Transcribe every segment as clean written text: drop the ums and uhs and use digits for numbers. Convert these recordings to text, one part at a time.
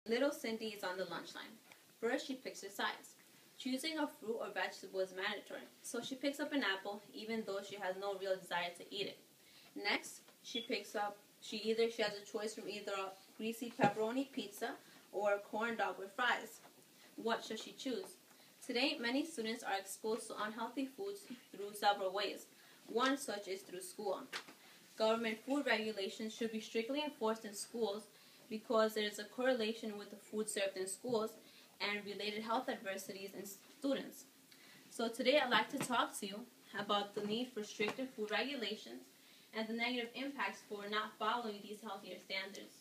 Little Cindy is on the lunch line. First, she picks her sides. Choosing a fruit or vegetable is mandatory, so she picks up an apple even though she has no real desire to eat it. Next, she has a choice from either a greasy pepperoni pizza or a corn dog with fries. What should she choose? Today, many students are exposed to unhealthy foods through several ways. One such is through school. Government food regulations should be strictly enforced in schools because there is a correlation with the food served in schools and related health adversities in students. So today I'd like to talk to you about the need for stricter food regulations and the negative impacts for not following these healthier standards.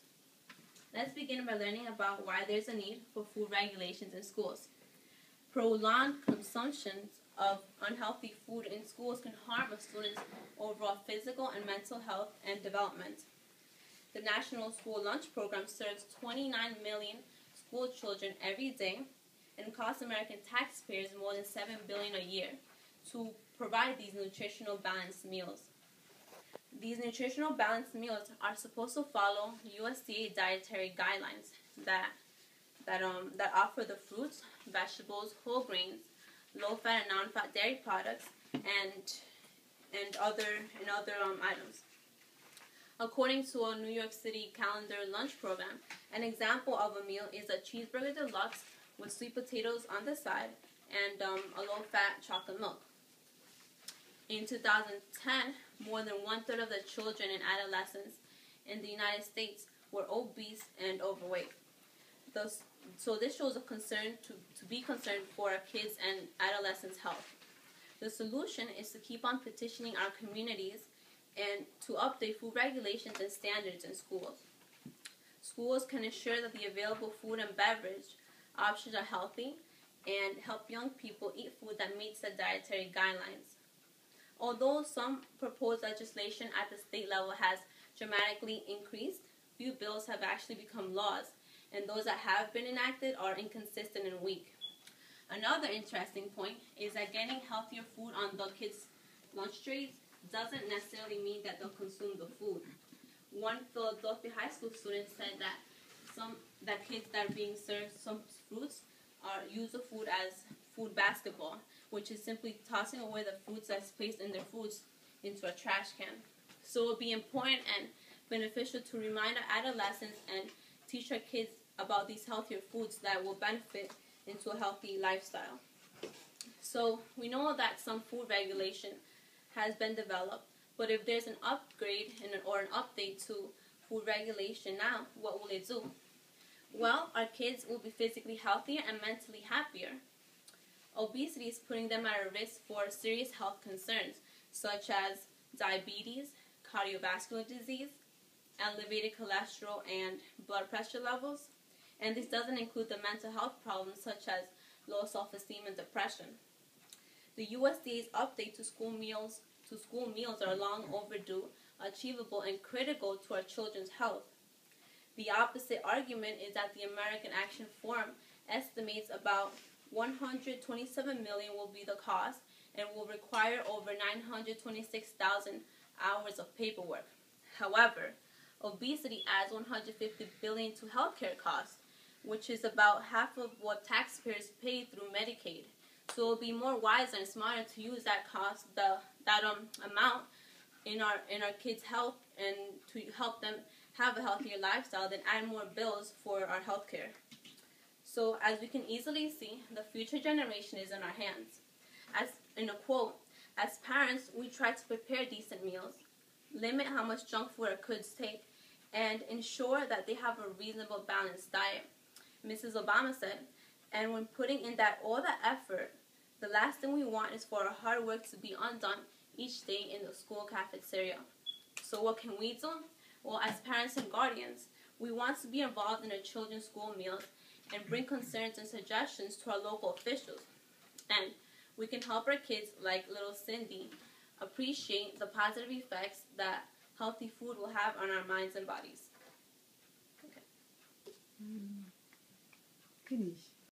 Let's begin by learning about why there's a need for food regulations in schools. Prolonged consumption of unhealthy food in schools can harm a student's overall physical and mental health and development. The National School Lunch Program serves 29 million school children every day and costs American taxpayers more than $7 billion a year to provide these nutritional balanced meals. These nutritional balanced meals are supposed to follow USDA dietary guidelines that offer the fruits, vegetables, whole grains, low-fat and non-fat dairy products, and other items. According to a New York City calendar lunch program, an example of a meal is a cheeseburger deluxe with sweet potatoes on the side and a low-fat chocolate milk. In 2010, more than one-third of the children and adolescents in the United States were obese and overweight. So this shows a concern to be concerned for our kids' and adolescents' health. The solution is to keep on petitioning our communities and to update food regulations and standards in schools. Schools can ensure that the available food and beverage options are healthy and help young people eat food that meets the dietary guidelines. Although some proposed legislation at the state level has dramatically increased, few bills have actually become laws, and those that have been enacted are inconsistent and weak. Another interesting point is that getting healthier food on the kids' lunch trays doesn't necessarily mean that they'll consume the food. One Philadelphia high school student said that kids that are being served some fruits use the food as food basketball, which is simply tossing away the fruits that's placed in their foods into a trash can. So it would be important and beneficial to remind our adolescents and teach our kids about these healthier foods that will benefit into a healthy lifestyle. So we know that some food regulation has been developed, but if there's an upgrade or an update to food regulation now, what will it do? Well, our kids will be physically healthier and mentally happier. Obesity is putting them at a risk for serious health concerns such as diabetes, cardiovascular disease, elevated cholesterol and blood pressure levels, and this doesn't include the mental health problems such as low self-esteem and depression. The USDA's update to school meals are long overdue, achievable, and critical to our children's health. The opposite argument is that the American Action Forum estimates about $127 million will be the cost and will require over 926,000 hours of paperwork. However, obesity adds $150 billion to healthcare costs, which is about half of what taxpayers pay through Medicaid. So it will be more wise and smarter to use that amount in our kids' health and to help them have a healthier lifestyle than add more bills for our healthcare. So as we can easily see, the future generation is in our hands. As in a quote, as parents, we try to prepare decent meals, limit how much junk food our kids take, and ensure that they have a reasonable balanced diet. Mrs. Obama said, and when putting in all that effort, the last thing we want is for our hard work to be undone each day in the school cafeteria. So what can we do? Well, as parents and guardians, we want to be involved in our children's school meals and bring concerns and suggestions to our local officials. And we can help our kids, like little Cindy, appreciate the positive effects that healthy food will have on our minds and bodies. Okay. Finish.